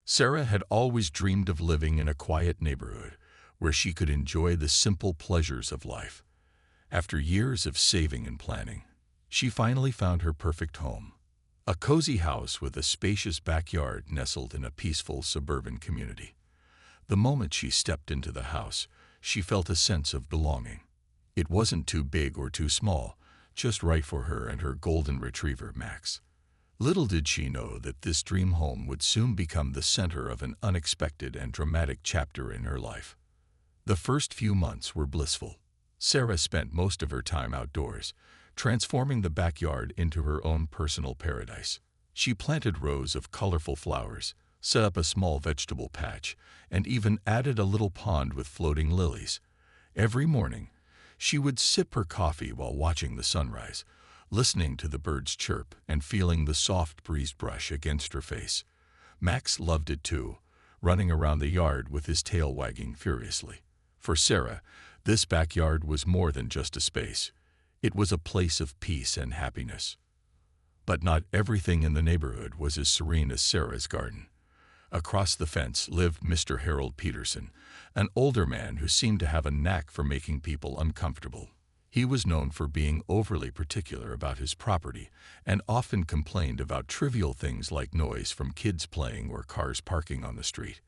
Sarah had always dreamed of living in a quiet neighborhood where she could enjoy the simple pleasures of life. After years of saving and planning, she finally found her perfect home. A cozy house with a spacious backyard nestled in a peaceful suburban community. The moment she stepped into the house, she felt a sense of belonging. It wasn't too big or too small, just right for her and her golden retriever, Max. Little did she know that this dream home would soon become the center of an unexpected and dramatic chapter in her life. The first few months were blissful. Sarah spent most of her time outdoors, transforming the backyard into her own personal paradise. She planted rows of colorful flowers, set up a small vegetable patch, and even added a little pond with floating lilies. Every morning, she would sip her coffee while watching the sunrise, listening to the birds chirp and feeling the soft breeze brush against her face. Max loved it too, running around the yard with his tail wagging furiously. For Sarah, this backyard was more than just a space. It was a place of peace and happiness. But not everything in the neighborhood was as serene as Sarah's garden. Across the fence lived Mr. Harold Peterson, an older man who seemed to have a knack for making people uncomfortable. He was known for being overly particular about his property and often complained about trivial things like noise from kids playing or cars parking on the street.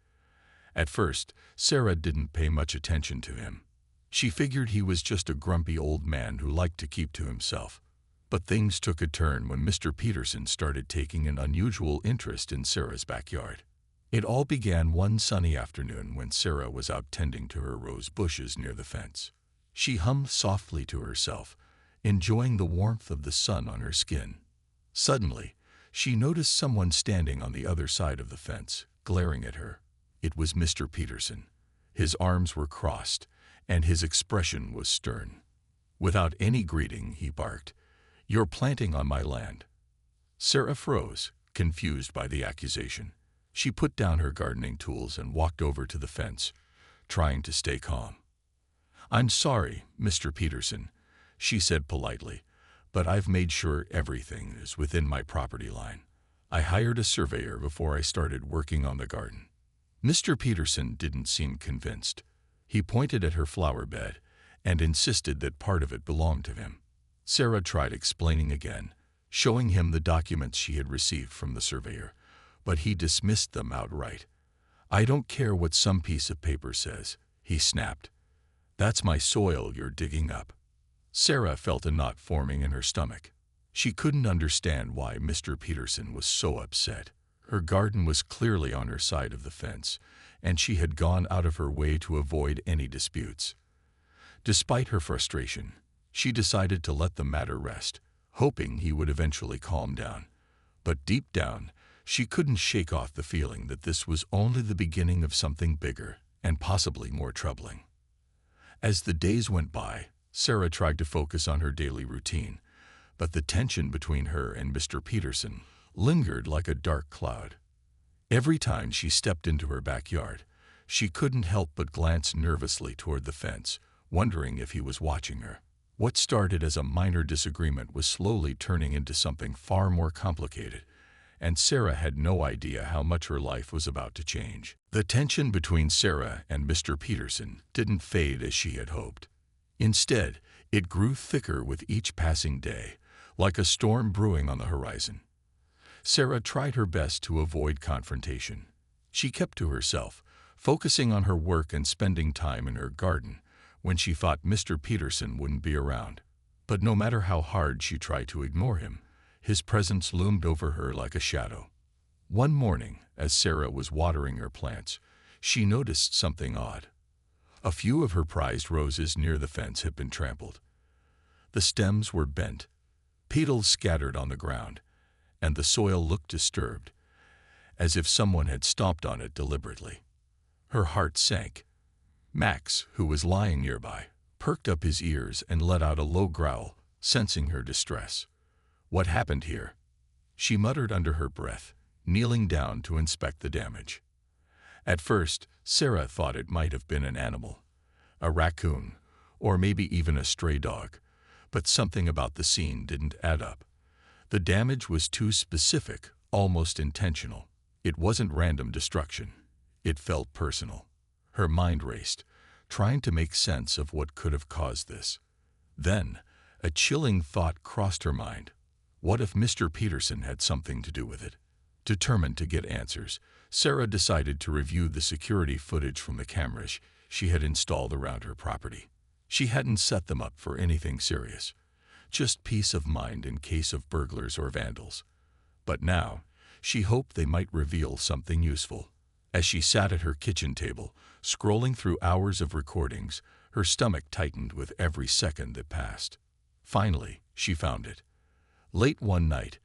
At first, Sarah didn't pay much attention to him. She figured he was just a grumpy old man who liked to keep to himself. But things took a turn when Mr. Peterson started taking an unusual interest in Sarah's backyard. It all began one sunny afternoon when Sarah was out tending to her rose bushes near the fence. She hummed softly to herself, enjoying the warmth of the sun on her skin. Suddenly, she noticed someone standing on the other side of the fence, glaring at her. It was Mr. Peterson. His arms were crossed, and his expression was stern. Without any greeting, he barked, "You're planting on my land." Sarah froze, confused by the accusation. She put down her gardening tools and walked over to the fence, trying to stay calm. "I'm sorry, Mr. Peterson," she said politely, "but I've made sure everything is within my property line. I hired a surveyor before I started working on the garden." Mr. Peterson didn't seem convinced. He pointed at her flower bed and insisted that part of it belonged to him. Sarah tried explaining again, showing him the documents she had received from the surveyor, but he dismissed them outright. "I don't care what some piece of paper says," he snapped. "That's my soil you're digging up." Sarah felt a knot forming in her stomach. She couldn't understand why Mr. Peterson was so upset. Her garden was clearly on her side of the fence, and she had gone out of her way to avoid any disputes. Despite her frustration, she decided to let the matter rest, hoping he would eventually calm down. But deep down, she couldn't shake off the feeling that this was only the beginning of something bigger and possibly more troubling. As the days went by, Sarah tried to focus on her daily routine, but the tension between her and Mr. Peterson lingered like a dark cloud. Every time she stepped into her backyard, she couldn't help but glance nervously toward the fence, wondering if he was watching her. What started as a minor disagreement was slowly turning into something far more complicated, and Sarah had no idea how much her life was about to change. The tension between Sarah and Mr. Peterson didn't fade as she had hoped. Instead, it grew thicker with each passing day, like a storm brewing on the horizon. Sarah tried her best to avoid confrontation. She kept to herself, focusing on her work and spending time in her garden when she thought Mr. Peterson wouldn't be around. But no matter how hard she tried to ignore him, his presence loomed over her like a shadow. One morning, as Sarah was watering her plants, she noticed something odd. A few of her prized roses near the fence had been trampled. The stems were bent, petals scattered on the ground, and the soil looked disturbed, as if someone had stomped on it deliberately. Her heart sank. Max, who was lying nearby, perked up his ears and let out a low growl, sensing her distress. "What happened here?" she muttered under her breath, kneeling down to inspect the damage. At first, Sarah thought it might have been an animal, a raccoon, or maybe even a stray dog, but something about the scene didn't add up. The damage was too specific, almost intentional. It wasn't random destruction. It felt personal. Her mind raced, trying to make sense of what could have caused this. Then, a chilling thought crossed her mind. What if Mr. Peterson had something to do with it? Determined to get answers, Sarah decided to review the security footage from the cameras she had installed around her property. She hadn't set them up for anything serious, just peace of mind in case of burglars or vandals. But now, she hoped they might reveal something useful. As she sat at her kitchen table, scrolling through hours of recordings, her stomach tightened with every second that passed. Finally, she found it. Late one night,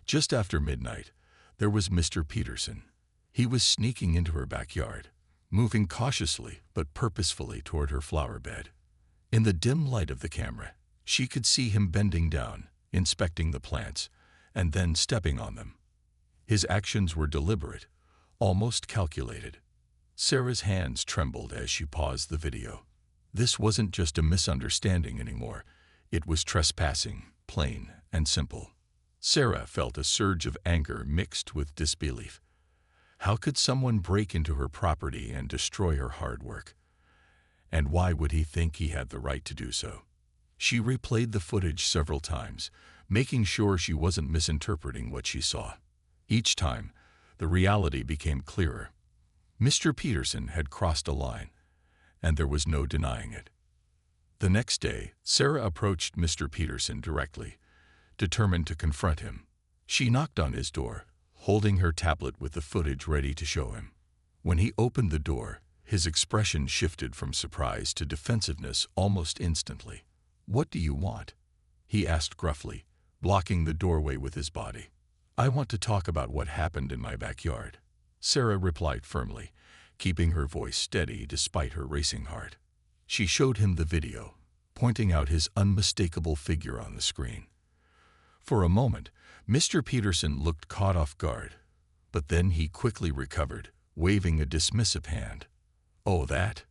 just after midnight, there was Mr. Peterson. He was sneaking into her backyard, moving cautiously but purposefully toward her flower bed. In the dim light of the camera, she could see him bending down, inspecting the plants, and then stepping on them. His actions were deliberate, almost calculated. Sarah's hands trembled as she paused the video. This wasn't just a misunderstanding anymore. It was trespassing, plain and simple. Sarah felt a surge of anger mixed with disbelief. How could someone break into her property and destroy her hard work? And why would he think he had the right to do so? She replayed the footage several times, making sure she wasn't misinterpreting what she saw. Each time, the reality became clearer. Mr. Peterson had crossed a line, and there was no denying it. The next day, Sarah approached Mr. Peterson directly, determined to confront him. She knocked on his door, holding her tablet with the footage ready to show him. When he opened the door, his expression shifted from surprise to defensiveness almost instantly. "What do you want?" he asked gruffly, blocking the doorway with his body. "I want to talk about what happened in my backyard," Sarah replied firmly, keeping her voice steady despite her racing heart. She showed him the video, pointing out his unmistakable figure on the screen. For a moment, Mr. Peterson looked caught off guard, but then he quickly recovered, waving a dismissive hand. "Oh, that?"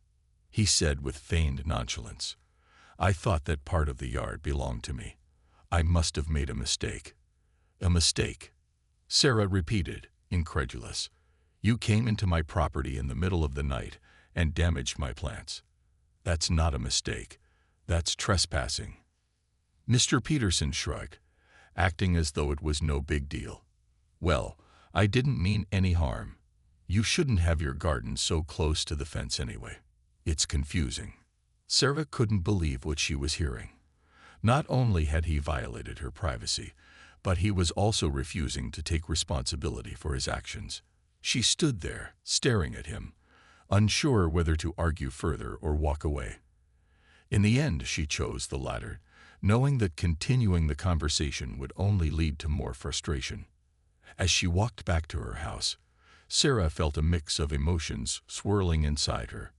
he said with feigned nonchalance. "I thought that part of the yard belonged to me. I must have made a mistake." "A mistake?" Sarah repeated, incredulous. "You came into my property in the middle of the night and damaged my plants. That's not a mistake. That's trespassing." Mr. Peterson shrugged, acting as though it was no big deal. "Well, I didn't mean any harm. You shouldn't have your garden so close to the fence anyway. It's confusing." Sarah couldn't believe what she was hearing. Not only had he violated her privacy, but he was also refusing to take responsibility for his actions. She stood there, staring at him, unsure whether to argue further or walk away. In the end, she chose the latter, knowing that continuing the conversation would only lead to more frustration. As she walked back to her house, Sarah felt a mix of emotions swirling inside her: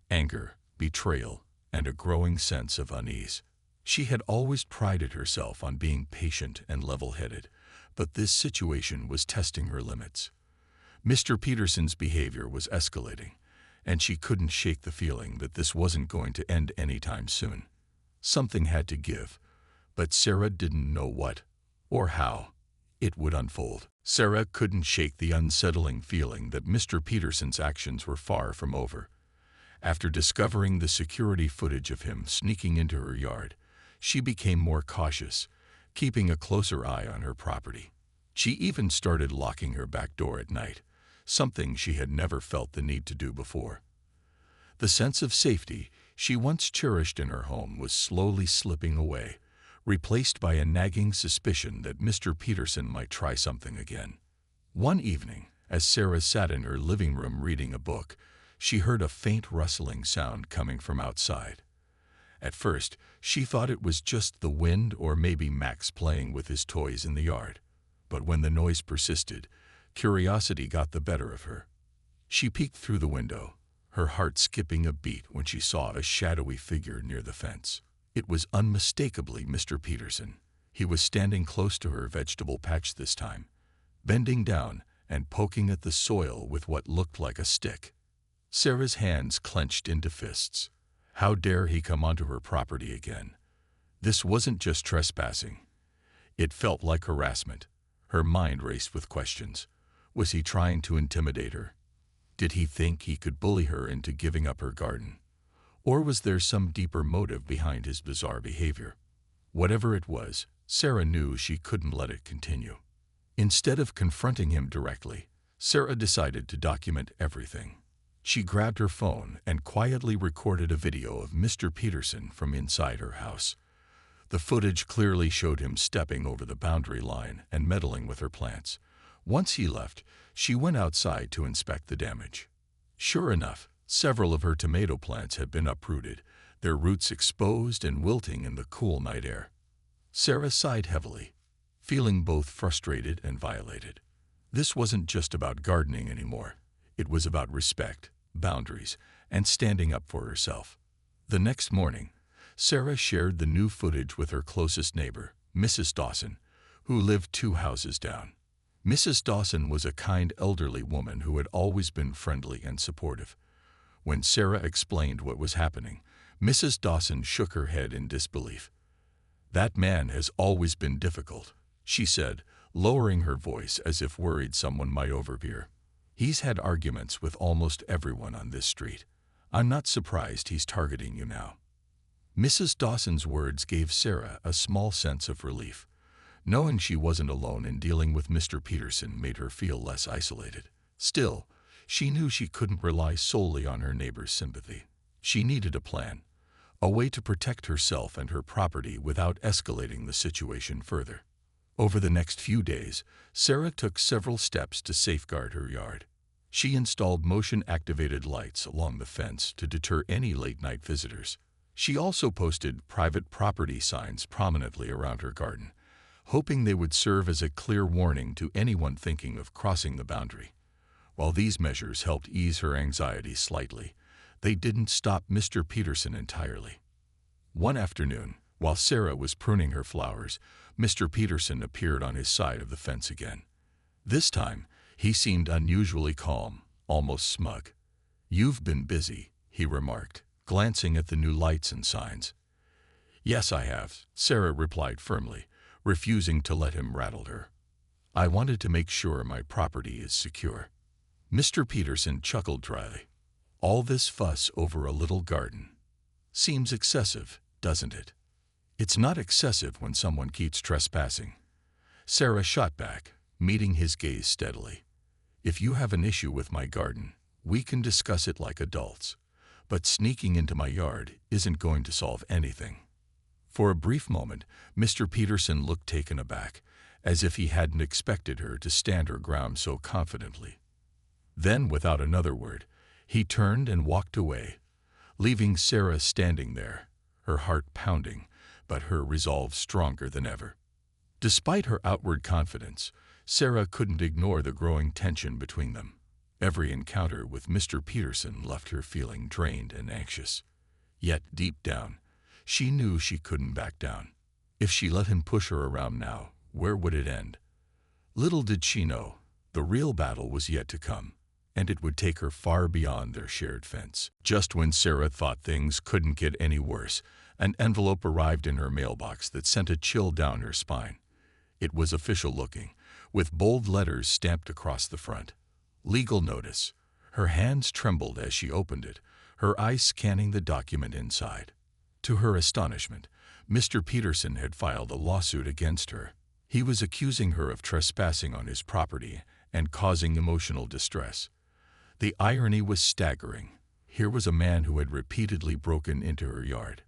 anger, betrayal, and a growing sense of unease. She had always prided herself on being patient and level-headed, but this situation was testing her limits. Mr. Peterson's behavior was escalating, and she couldn't shake the feeling that this wasn't going to end anytime soon. Something had to give, but Sarah didn't know what or how it would unfold. Sarah couldn't shake the unsettling feeling that Mr. Peterson's actions were far from over. After discovering the security footage of him sneaking into her yard, she became more cautious, keeping a closer eye on her property. She even started locking her back door at night, something she had never felt the need to do before. The sense of safety she once cherished in her home was slowly slipping away, replaced by a nagging suspicion that Mr. Peterson might try something again. One evening, as Sarah sat in her living room reading a book, she heard a faint rustling sound coming from outside. At first, she thought it was just the wind or maybe Max playing with his toys in the yard. But when the noise persisted, curiosity got the better of her. She peeked through the window, her heart skipping a beat when she saw a shadowy figure near the fence. It was unmistakably Mr. Peterson. He was standing close to her vegetable patch this time, bending down and poking at the soil with what looked like a stick. Sarah's hands clenched into fists. How dare he come onto her property again? This wasn't just trespassing. It felt like harassment. Her mind raced with questions. Was he trying to intimidate her? Did he think he could bully her into giving up her garden? Or was there some deeper motive behind his bizarre behavior? Whatever it was, Sarah knew she couldn't let it continue. Instead of confronting him directly, Sarah decided to document everything. She grabbed her phone and quietly recorded a video of Mr. Peterson from inside her house. The footage clearly showed him stepping over the boundary line and meddling with her plants. Once he left, she went outside to inspect the damage. Sure enough, several of her tomato plants had been uprooted, their roots exposed and wilting in the cool night air. Sarah sighed heavily, feeling both frustrated and violated. This wasn't just about gardening anymore. It was about respect, boundaries, and standing up for herself. The next morning, Sarah shared the new footage with her closest neighbor, Mrs. Dawson, who lived 2 houses down. Mrs. Dawson was a kind elderly woman who had always been friendly and supportive. When Sarah explained what was happening, Mrs. Dawson shook her head in disbelief. "That man has always been difficult," she said, lowering her voice as if worried someone might overhear. "He's had arguments with almost everyone on this street. I'm not surprised he's targeting you now." Mrs. Dawson's words gave Sarah a small sense of relief. Knowing she wasn't alone in dealing with Mr. Peterson made her feel less isolated. Still, she knew she couldn't rely solely on her neighbor's sympathy. She needed a plan, a way to protect herself and her property without escalating the situation further. Over the next few days, Sarah took several steps to safeguard her yard. She installed motion-activated lights along the fence to deter any late-night visitors. She also posted private property signs prominently around her garden, hoping they would serve as a clear warning to anyone thinking of crossing the boundary. While these measures helped ease her anxiety slightly, they didn't stop Mr. Peterson entirely. One afternoon, while Sarah was pruning her flowers, Mr. Peterson appeared on his side of the fence again. This time, he seemed unusually calm, almost smug. "You've been busy," he remarked, glancing at the new lights and signs. "Yes, I have," Sarah replied firmly, refusing to let him rattle her. "I wanted to make sure my property is secure." Mr. Peterson chuckled dryly. "All this fuss over a little garden. Seems excessive, doesn't it?" "It's not excessive when someone keeps trespassing." Sarah shot back, meeting his gaze steadily. "If you have an issue with my garden, we can discuss it like adults. But sneaking into my yard isn't going to solve anything." For a brief moment, Mr. Peterson looked taken aback, as if he hadn't expected her to stand her ground so confidently. Then, without another word, he turned and walked away, leaving Sarah standing there, her heart pounding, but her resolve stronger than ever. Despite her outward confidence, Sarah couldn't ignore the growing tension between them. Every encounter with Mr. Peterson left her feeling drained and anxious. Yet, deep down, she knew she couldn't back down. If she let him push her around now, where would it end? Little did she know, the real battle was yet to come, and it would take her far beyond their shared fence. Just when Sarah thought things couldn't get any worse, an envelope arrived in her mailbox that sent a chill down her spine. It was official looking, with bold letters stamped across the front. Legal notice. Her hands trembled as she opened it, her eyes scanning the document inside. To her astonishment, Mr. Peterson had filed a lawsuit against her. He was accusing her of trespassing on his property and causing emotional distress. The irony was staggering. Here was a man who had repeatedly broken into her yard,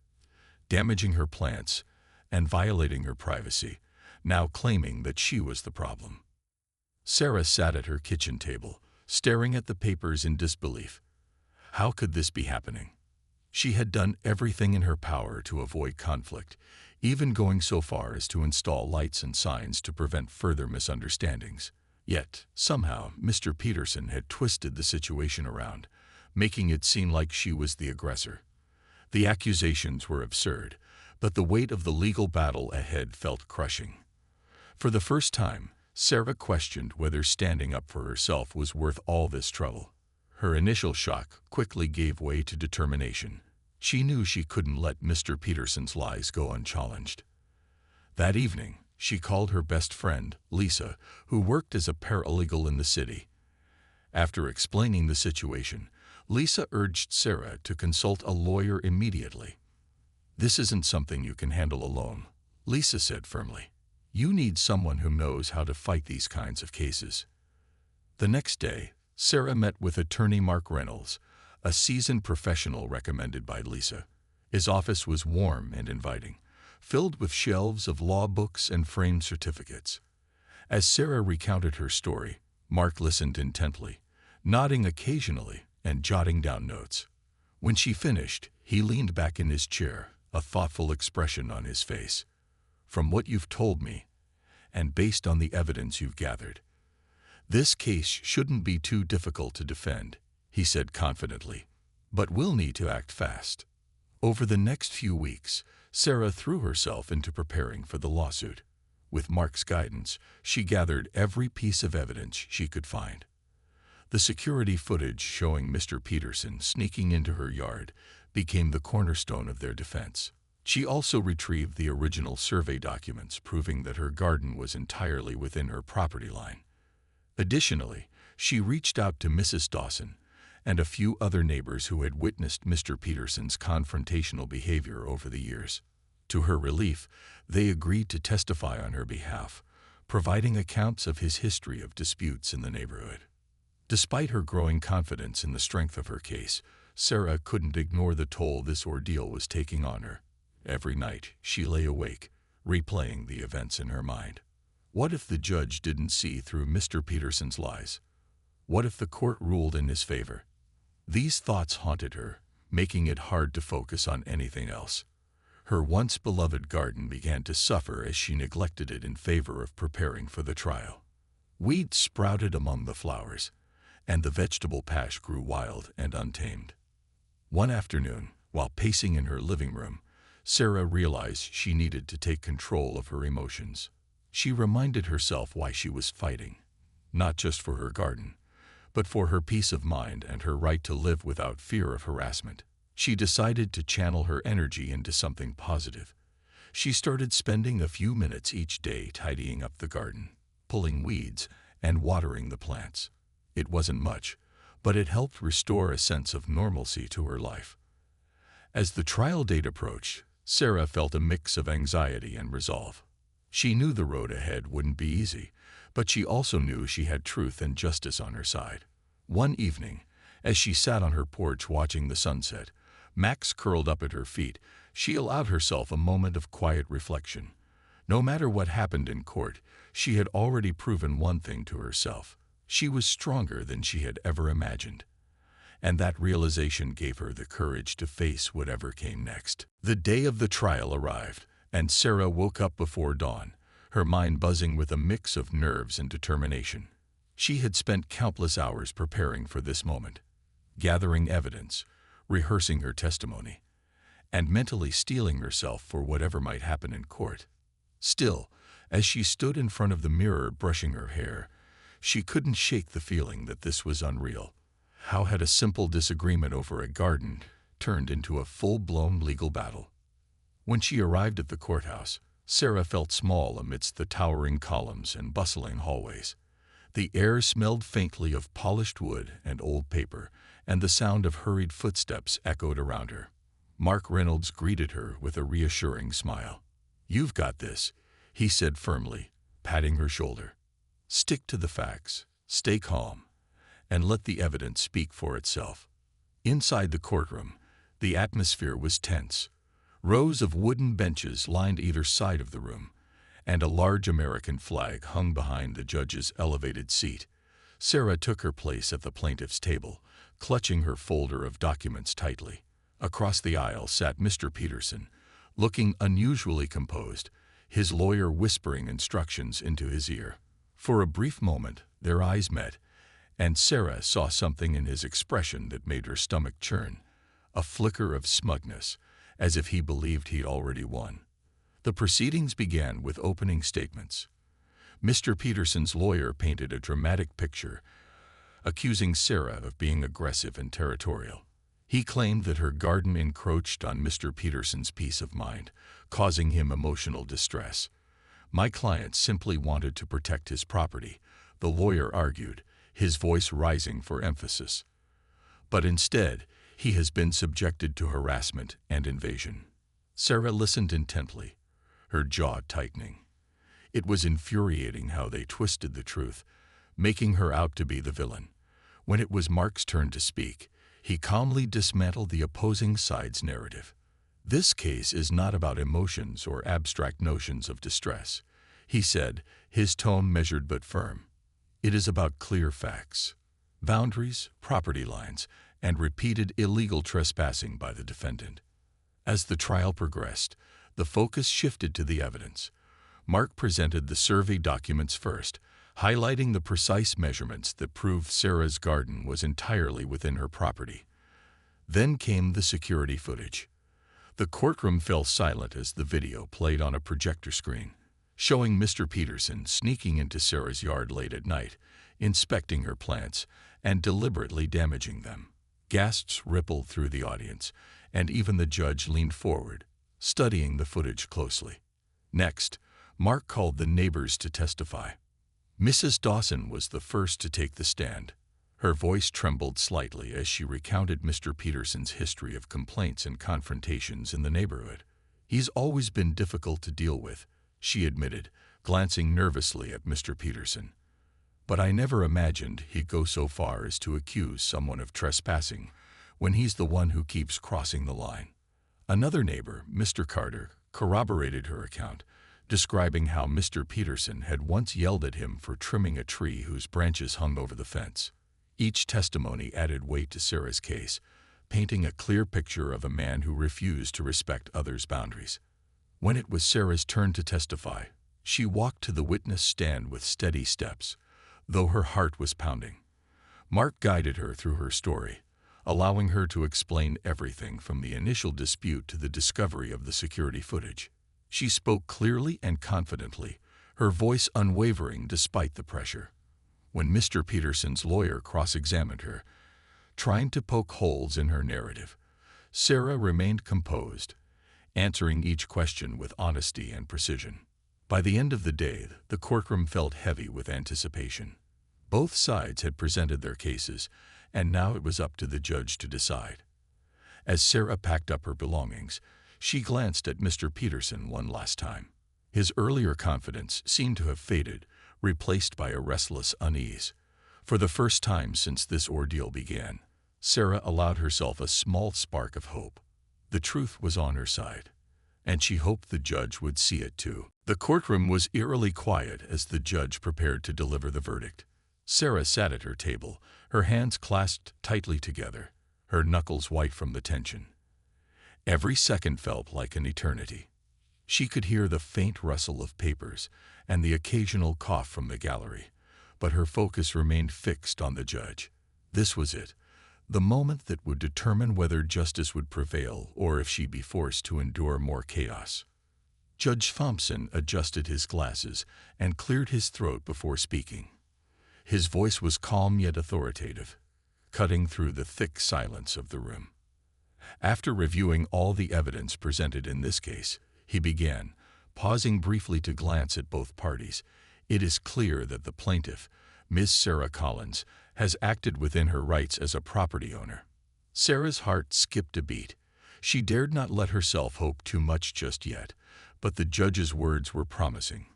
damaging her plants and violating her privacy, now claiming that she was the problem. Sarah sat at her kitchen table, staring at the papers in disbelief. How could this be happening? She had done everything in her power to avoid conflict, even going so far as to install lights and signs to prevent further misunderstandings. Yet, somehow, Mr. Peterson had twisted the situation around, making it seem like she was the aggressor. The accusations were absurd, but the weight of the legal battle ahead felt crushing. For the first time, Sarah questioned whether standing up for herself was worth all this trouble. Her initial shock quickly gave way to determination. She knew she couldn't let Mr. Peterson's lies go unchallenged. That evening, She called her best friend, Lisa, who worked as a paralegal in the city. After explaining the situation, Lisa urged Sarah to consult a lawyer immediately. "This isn't something you can handle alone," Lisa said firmly. "You need someone who knows how to fight these kinds of cases." The next day, Sarah met with attorney Mark Reynolds, a seasoned professional recommended by Lisa. His office was warm and inviting, filled with shelves of law books and framed certificates. As Sarah recounted her story, Mark listened intently, nodding occasionally and jotting down notes. When she finished, he leaned back in his chair, a thoughtful expression on his face. "From what you've told me, and based on the evidence you've gathered, this case shouldn't be too difficult to defend," he said confidently. "But we'll need to act fast." Over the next few weeks, Sarah threw herself into preparing for the lawsuit. With Mark's guidance, she gathered every piece of evidence she could find. The security footage showing Mr. Peterson sneaking into her yard became the cornerstone of their defense. She also retrieved the original survey documents proving that her garden was entirely within her property line. Additionally, she reached out to Mrs. Dawson and a few other neighbors who had witnessed Mr. Peterson's confrontational behavior over the years. To her relief, they agreed to testify on her behalf, providing accounts of his history of disputes in the neighborhood. Despite her growing confidence in the strength of her case, Sarah couldn't ignore the toll this ordeal was taking on her. Every night, she lay awake, replaying the events in her mind. What if the judge didn't see through Mr. Peterson's lies? What if the court ruled in his favor? These thoughts haunted her, making it hard to focus on anything else. Her once beloved garden began to suffer as she neglected it in favor of preparing for the trial. Weeds sprouted among the flowers, and the vegetable patch grew wild and untamed. One afternoon, while pacing in her living room, Sarah realized she needed to take control of her emotions. She reminded herself why she was fighting, not just for her garden, but for her peace of mind and her right to live without fear of harassment. She decided to channel her energy into something positive. She started spending a few minutes each day tidying up the garden, pulling weeds, and watering the plants. It wasn't much, but it helped restore a sense of normalcy to her life. As the trial date approached, Sarah felt a mix of anxiety and resolve. She knew the road ahead wouldn't be easy, but she also knew she had truth and justice on her side. One evening, as she sat on her porch watching the sunset, Max curled up at her feet, she allowed herself a moment of quiet reflection. No matter what happened in court, she had already proven one thing to herself. She was stronger than she had ever imagined. And that realization gave her the courage to face whatever came next. The day of the trial arrived, and Sarah woke up before dawn, her mind buzzing with a mix of nerves and determination. She had spent countless hours preparing for this moment, gathering evidence, rehearsing her testimony, and mentally steeling herself for whatever might happen in court. Still, as she stood in front of the mirror brushing her hair, she couldn't shake the feeling that this was unreal. How had a simple disagreement over a garden turned into a full-blown legal battle? When she arrived at the courthouse, Sarah felt small amidst the towering columns and bustling hallways. The air smelled faintly of polished wood and old paper, and the sound of hurried footsteps echoed around her. Mark Reynolds greeted her with a reassuring smile. "You've got this," he said firmly, patting her shoulder. "Stick to the facts, stay calm, and let the evidence speak for itself." Inside the courtroom, the atmosphere was tense. Rows of wooden benches lined either side of the room, and a large American flag hung behind the judge's elevated seat. Sarah took her place at the plaintiff's table, clutching her folder of documents tightly. Across the aisle sat Mr. Peterson, looking unusually composed, his lawyer whispering instructions into his ear. For a brief moment, their eyes met, and Sarah saw something in his expression that made her stomach churn, a flicker of smugness, as if he believed he'd already won. The proceedings began with opening statements. Mr. Peterson's lawyer painted a dramatic picture, accusing Sarah of being aggressive and territorial. He claimed that her garden encroached on Mr. Peterson's peace of mind, causing him emotional distress. My client simply wanted to protect his property, the lawyer argued, his voice rising for emphasis. But instead, he has been subjected to harassment and invasion. Sarah listened intently, her jaw tightening. It was infuriating how they twisted the truth, making her out to be the villain. When it was Mark's turn to speak, he calmly dismantled the opposing side's narrative. This case is not about emotions or abstract notions of distress, he said, his tone measured but firm. It is about clear facts, boundaries, property lines, and repeated illegal trespassing by the defendant. As the trial progressed, the focus shifted to the evidence. Mark presented the survey documents first, highlighting the precise measurements that proved Sarah's garden was entirely within her property. Then came the security footage. The courtroom fell silent as the video played on a projector screen, showing Mr. Peterson sneaking into Sarah's yard late at night, inspecting her plants, and deliberately damaging them. Gasps rippled through the audience, and even the judge leaned forward, studying the footage closely. Next, Mark called the neighbors to testify. Mrs. Dawson was the first to take the stand. Her voice trembled slightly as she recounted Mr. Peterson's history of complaints and confrontations in the neighborhood. He's always been difficult to deal with, she admitted, glancing nervously at Mr. Peterson. But I never imagined he'd go so far as to accuse someone of trespassing when he's the one who keeps crossing the line. Another neighbor, Mr. Carter, corroborated her account, describing how Mr. Peterson had once yelled at him for trimming a tree whose branches hung over the fence. Each testimony added weight to Sarah's case, painting a clear picture of a man who refused to respect others' boundaries. When it was Sarah's turn to testify, she walked to the witness stand with steady steps, though her heart was pounding. Mark guided her through her story, allowing her to explain everything from the initial dispute to the discovery of the security footage. She spoke clearly and confidently, her voice unwavering despite the pressure. When Mr. Peterson's lawyer cross-examined her, trying to poke holes in her narrative, Sarah remained composed, answering each question with honesty and precision. By the end of the day, the courtroom felt heavy with anticipation. Both sides had presented their cases, and now it was up to the judge to decide. As Sarah packed up her belongings, she glanced at Mr. Peterson one last time. His earlier confidence seemed to have faded, replaced by a restless unease. For the first time since this ordeal began, Sarah allowed herself a small spark of hope. The truth was on her side, and she hoped the judge would see it too. The courtroom was eerily quiet as the judge prepared to deliver the verdict. Sarah sat at her table, her hands clasped tightly together, her knuckles white from the tension. Every second felt like an eternity. She could hear the faint rustle of papers and the occasional cough from the gallery, but her focus remained fixed on the judge. This was it, the moment that would determine whether justice would prevail or if she'd be forced to endure more chaos. Judge Thompson adjusted his glasses and cleared his throat before speaking. His voice was calm yet authoritative, cutting through the thick silence of the room. After reviewing all the evidence presented in this case, he began, pausing briefly to glance at both parties. It is clear that the plaintiff, Ms. Sarah Collins, has acted within her rights as a property owner. Sarah's heart skipped a beat. She dared not let herself hope too much just yet, but the judge's words were promising.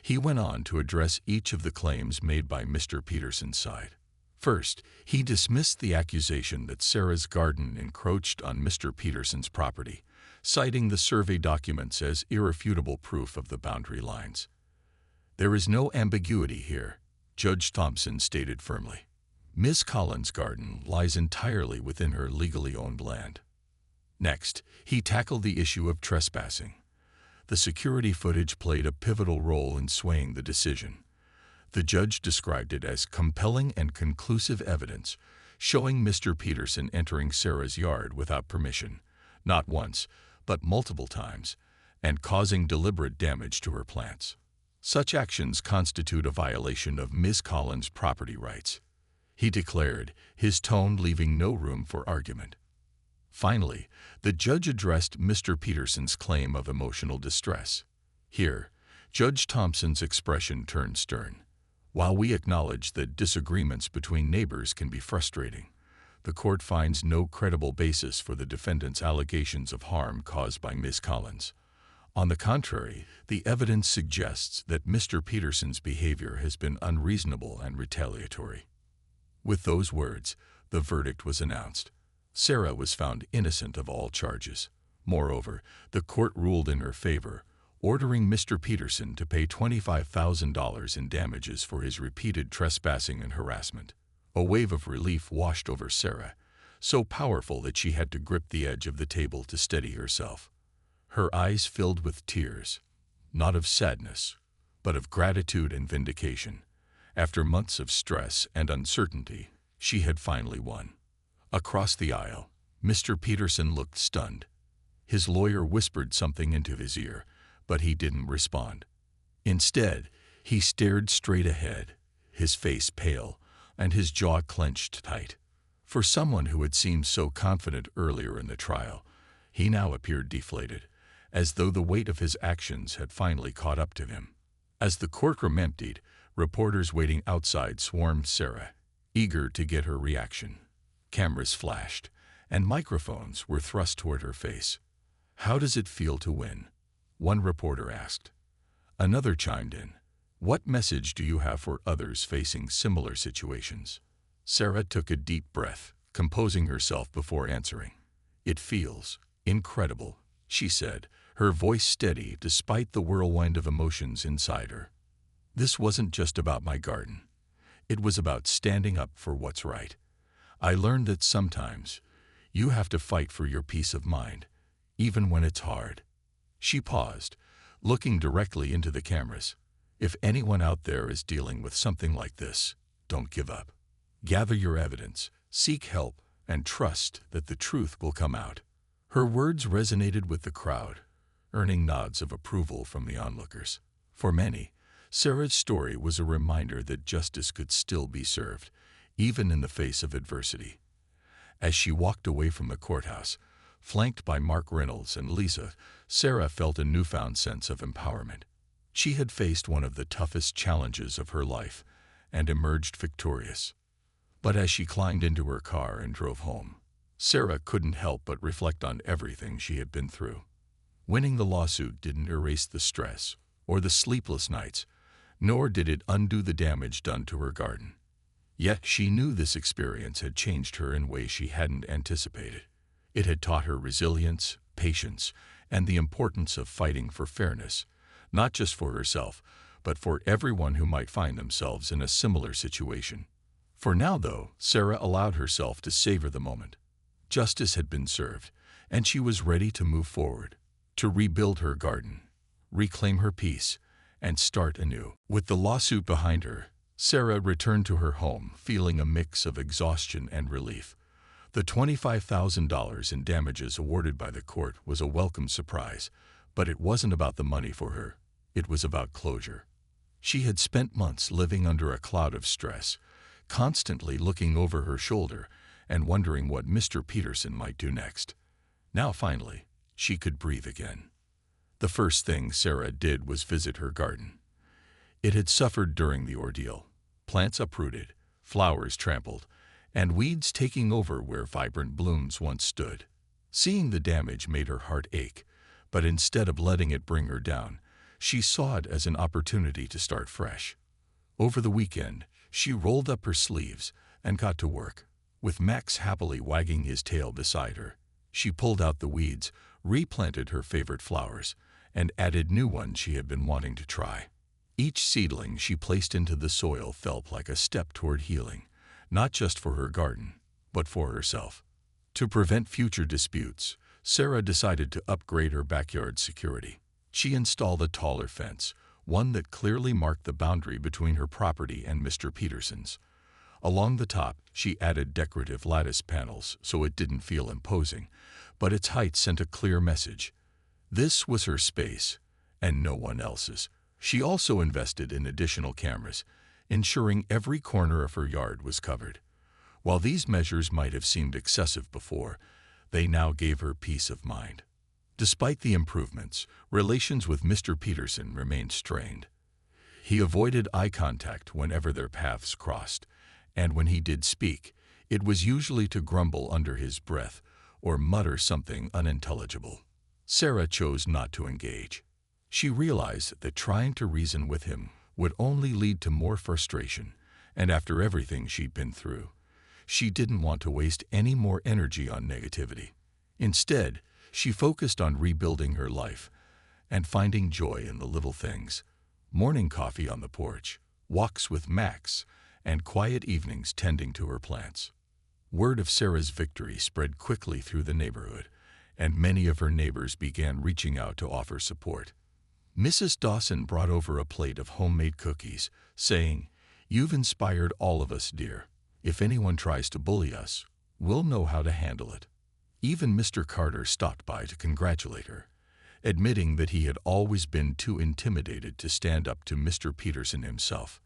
He went on to address each of the claims made by Mr. Peterson's side. First, he dismissed the accusation that Sarah's garden encroached on Mr. Peterson's property, citing the survey documents as irrefutable proof of the boundary lines. There is no ambiguity here, Judge Thompson stated firmly. Ms. Collins' garden lies entirely within her legally owned land. Next, he tackled the issue of trespassing. The security footage played a pivotal role in swaying the decision. The judge described it as compelling and conclusive evidence, showing Mr. Peterson entering Sarah's yard without permission, not once, but multiple times, and causing deliberate damage to her plants. Such actions constitute a violation of Ms. Collins' property rights, he declared, his tone leaving no room for argument. Finally, the judge addressed Mr. Peterson's claim of emotional distress. Here, Judge Thompson's expression turned stern. While we acknowledge that disagreements between neighbors can be frustrating, the court finds no credible basis for the defendant's allegations of harm caused by Ms. Collins. On the contrary, the evidence suggests that Mr. Peterson's behavior has been unreasonable and retaliatory. With those words, the verdict was announced. Sarah was found innocent of all charges. Moreover, the court ruled in her favor, ordering Mr. Peterson to pay $25,000 in damages for his repeated trespassing and harassment. A wave of relief washed over Sarah, so powerful that she had to grip the edge of the table to steady herself. Her eyes filled with tears, not of sadness, but of gratitude and vindication. After months of stress and uncertainty, she had finally won. Across the aisle, Mr. Peterson looked stunned. His lawyer whispered something into his ear, but he didn't respond. Instead, he stared straight ahead, his face pale, and his jaw clenched tight. For someone who had seemed so confident earlier in the trial, he now appeared deflated, as though the weight of his actions had finally caught up to him. As the courtroom emptied, reporters waiting outside swarmed Sarah, eager to get her reaction. Cameras flashed, and microphones were thrust toward her face. "How does it feel to win?" one reporter asked. Another chimed in. "What message do you have for others facing similar situations?" Sarah took a deep breath, composing herself before answering. "It feels incredible," she said, her voice steady despite the whirlwind of emotions inside her. "This wasn't just about my garden. It was about standing up for what's right. I learned that sometimes you have to fight for your peace of mind, even when it's hard." She paused, looking directly into the cameras. "If anyone out there is dealing with something like this, don't give up. Gather your evidence, seek help, and trust that the truth will come out." Her words resonated with the crowd, earning nods of approval from the onlookers. For many, Sarah's story was a reminder that justice could still be served, even in the face of adversity. As she walked away from the courthouse, flanked by Mark Reynolds and Lisa, Sarah felt a newfound sense of empowerment. She had faced one of the toughest challenges of her life and emerged victorious. But as she climbed into her car and drove home, Sarah couldn't help but reflect on everything she had been through. Winning the lawsuit didn't erase the stress or the sleepless nights, nor did it undo the damage done to her garden. Yet she knew this experience had changed her in ways she hadn't anticipated. It had taught her resilience, patience, and the importance of fighting for fairness, not just for herself, but for everyone who might find themselves in a similar situation. For now, though, Sarah allowed herself to savor the moment. Justice had been served, and she was ready to move forward, to rebuild her garden, reclaim her peace, and start anew. With the lawsuit behind her, Sarah returned to her home, feeling a mix of exhaustion and relief. The $25,000 in damages awarded by the court was a welcome surprise, but it wasn't about the money for her. It was about closure. She had spent months living under a cloud of stress, constantly looking over her shoulder and wondering what Mr. Peterson might do next. Now, finally, she could breathe again. The first thing Sarah did was visit her garden. It had suffered during the ordeal. Plants uprooted, flowers trampled, and weeds taking over where vibrant blooms once stood. Seeing the damage made her heart ache, but instead of letting it bring her down, she saw it as an opportunity to start fresh. Over the weekend, she rolled up her sleeves and got to work. With Max happily wagging his tail beside her, she pulled out the weeds, replanted her favorite flowers, and added new ones she had been wanting to try. Each seedling she placed into the soil felt like a step toward healing, not just for her garden, but for herself. To prevent future disputes, Sarah decided to upgrade her backyard security. She installed a taller fence, one that clearly marked the boundary between her property and Mr. Peterson's. Along the top, she added decorative lattice panels so it didn't feel imposing, but its height sent a clear message. This was her space, and no one else's. She also invested in additional cameras, ensuring every corner of her yard was covered. While these measures might have seemed excessive before, they now gave her peace of mind. Despite the improvements, relations with Mr. Peterson remained strained. He avoided eye contact whenever their paths crossed, and when he did speak, it was usually to grumble under his breath or mutter something unintelligible. Sarah chose not to engage. She realized that trying to reason with him would only lead to more frustration, and after everything she'd been through, she didn't want to waste any more energy on negativity. Instead, she focused on rebuilding her life and finding joy in the little things: morning coffee on the porch, walks with Max, and quiet evenings tending to her plants. Word of Sarah's victory spread quickly through the neighborhood, and many of her neighbors began reaching out to offer support. Mrs. Dawson brought over a plate of homemade cookies, saying, "You've inspired all of us, dear. If anyone tries to bully us, we'll know how to handle it." Even Mr. Carter stopped by to congratulate her, admitting that he had always been too intimidated to stand up to Mr. Peterson himself.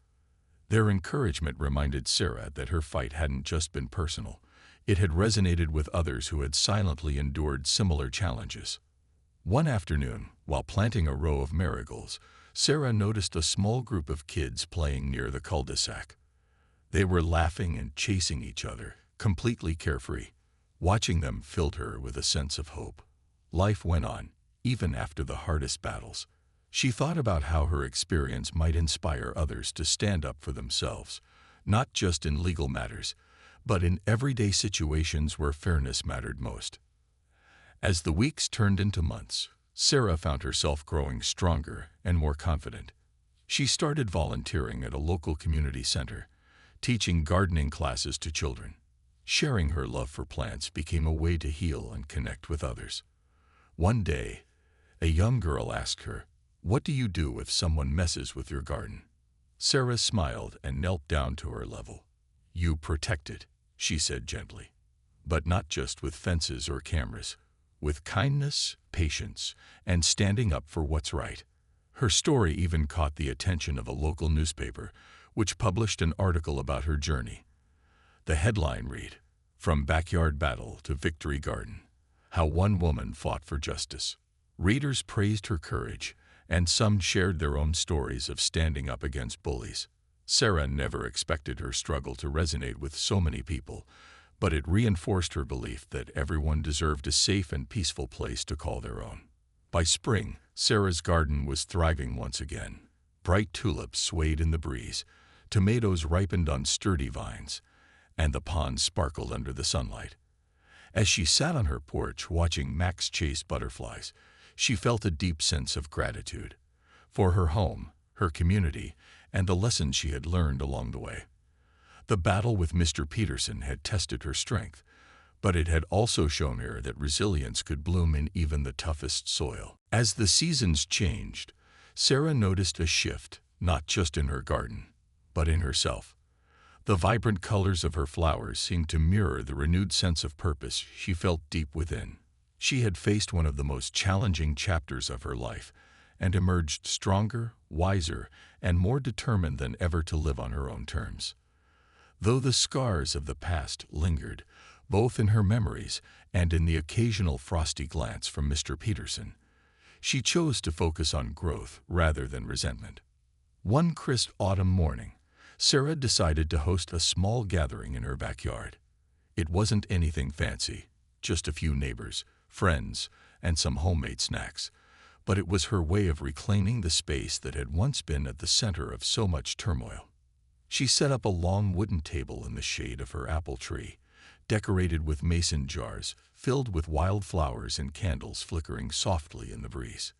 Their encouragement reminded Sarah that her fight hadn't just been personal. It had resonated with others who had silently endured similar challenges. One afternoon, while planting a row of marigolds, Sarah noticed a small group of kids playing near the cul-de-sac. They were laughing and chasing each other, completely carefree. Watching them filled her with a sense of hope. Life went on, even after the hardest battles. She thought about how her experience might inspire others to stand up for themselves, not just in legal matters, but in everyday situations where fairness mattered most. As the weeks turned into months, Sarah found herself growing stronger and more confident. She started volunteering at a local community center, teaching gardening classes to children. Sharing her love for plants became a way to heal and connect with others. One day, a young girl asked her, "What do you do if someone messes with your garden?" Sarah smiled and knelt down to her level. "You protect it," she said gently. "But not just with fences or cameras. With kindness, patience, and standing up for what's right." Her story even caught the attention of a local newspaper, which published an article about her journey. The headline read, "From Backyard Battle to Victory Garden: How One Woman Fought for Justice." Readers praised her courage, and some shared their own stories of standing up against bullies. Sarah never expected her struggle to resonate with so many people, but it reinforced her belief that everyone deserved a safe and peaceful place to call their own. By spring, Sarah's garden was thriving once again. Bright tulips swayed in the breeze, tomatoes ripened on sturdy vines, and the pond sparkled under the sunlight. As she sat on her porch watching Max chase butterflies, she felt a deep sense of gratitude for her home, her community, and the lessons she had learned along the way. The battle with Mr. Peterson had tested her strength, but it had also shown her that resilience could bloom in even the toughest soil. As the seasons changed, Sarah noticed a shift, not just in her garden, but in herself. The vibrant colors of her flowers seemed to mirror the renewed sense of purpose she felt deep within. She had faced one of the most challenging chapters of her life and emerged stronger, wiser, and more determined than ever to live on her own terms. Though the scars of the past lingered, both in her memories and in the occasional frosty glance from Mr. Peterson, she chose to focus on growth rather than resentment. One crisp autumn morning, Sarah decided to host a small gathering in her backyard. It wasn't anything fancy, just a few neighbors, friends, and some homemade snacks, but it was her way of reclaiming the space that had once been at the center of so much turmoil. She set up a long wooden table in the shade of her apple tree, decorated with mason jars filled with wild flowers and candles flickering softly in the breeze.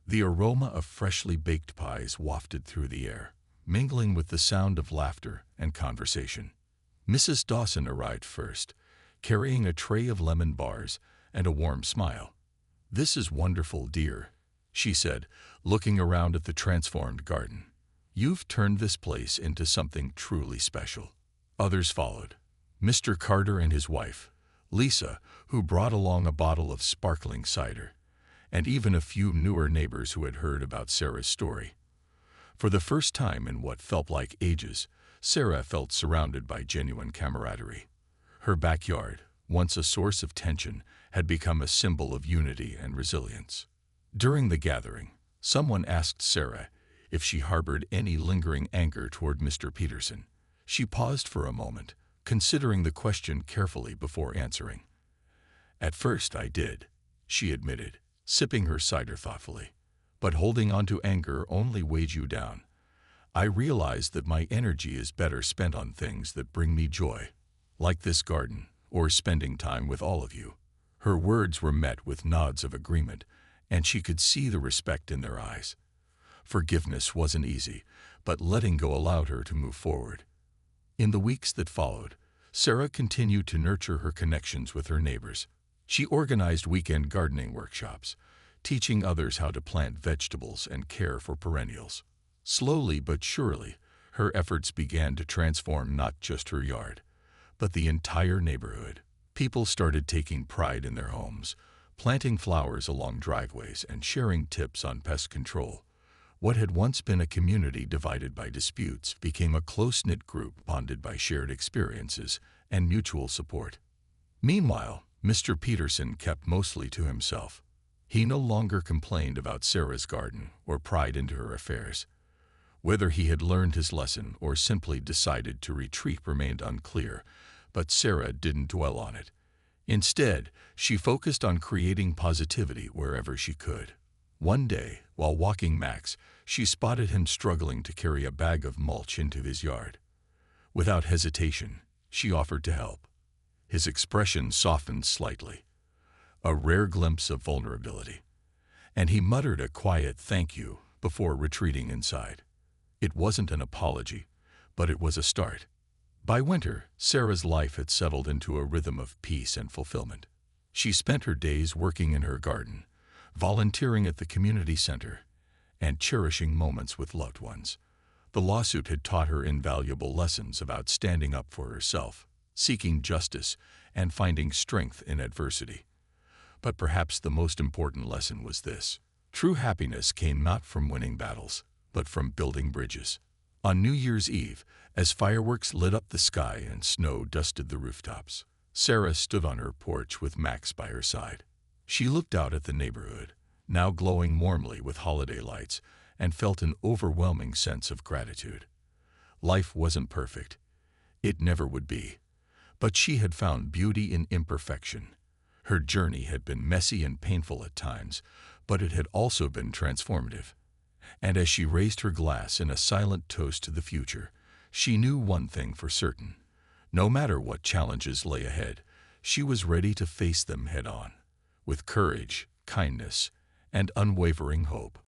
The aroma of freshly baked pies wafted through the air, mingling with the sound of laughter and conversation. Mrs. Dawson arrived first, carrying a tray of lemon bars and a warm smile. "This is wonderful, dear," she said, looking around at the transformed garden. "You've turned this place into something truly special." Others followed. Mr. Carter and his wife, Lisa, who brought along a bottle of sparkling cider, and even a few newer neighbors who had heard about Sarah's story. For the first time in what felt like ages, Sarah felt surrounded by genuine camaraderie. Her backyard, once a source of tension, had become a symbol of unity and resilience. During the gathering, someone asked Sarah if she harbored any lingering anger toward Mr. Peterson. She paused for a moment, considering the question carefully before answering. "At first I did," she admitted, sipping her cider thoughtfully. "But holding on to anger only weighs you down. I realized that my energy is better spent on things that bring me joy, like this garden, or spending time with all of you." Her words were met with nods of agreement, and she could see the respect in their eyes. Forgiveness wasn't easy, but letting go allowed her to move forward. In the weeks that followed, Sarah continued to nurture her connections with her neighbors. She organized weekend gardening workshops, teaching others how to plant vegetables and care for perennials. Slowly but surely, her efforts began to transform not just her yard, but the entire neighborhood. People started taking pride in their homes, planting flowers along driveways and sharing tips on pest control. What had once been a community divided by disputes became a close-knit group bonded by shared experiences and mutual support. Meanwhile, Mr. Peterson kept mostly to himself. He no longer complained about Sarah's garden or pried into her affairs. Whether he had learned his lesson or simply decided to retreat remained unclear, but Sarah didn't dwell on it. Instead, she focused on creating positivity wherever she could. One day, while walking Max, she spotted him struggling to carry a bag of mulch into his yard. Without hesitation, she offered to help. His expression softened slightly, a rare glimpse of vulnerability, and he muttered a quiet thank you before retreating inside. It wasn't an apology, but it was a start. By winter, Sarah's life had settled into a rhythm of peace and fulfillment. She spent her days working in her garden, volunteering at the community center, and cherishing moments with loved ones. The lawsuit had taught her invaluable lessons about standing up for herself, seeking justice, and finding strength in adversity. But perhaps the most important lesson was this: true happiness came not from winning battles, but from building bridges. On New Year's Eve, as fireworks lit up the sky and snow dusted the rooftops, Sarah stood on her porch with Max by her side. She looked out at the neighborhood, now glowing warmly with holiday lights, and felt an overwhelming sense of gratitude. Life wasn't perfect. It never would be. But she had found beauty in imperfection. Her journey had been messy and painful at times, but it had also been transformative. And as she raised her glass in a silent toast to the future, she knew one thing for certain. No matter what challenges lay ahead, she was ready to face them head-on, with courage, kindness, and unwavering hope.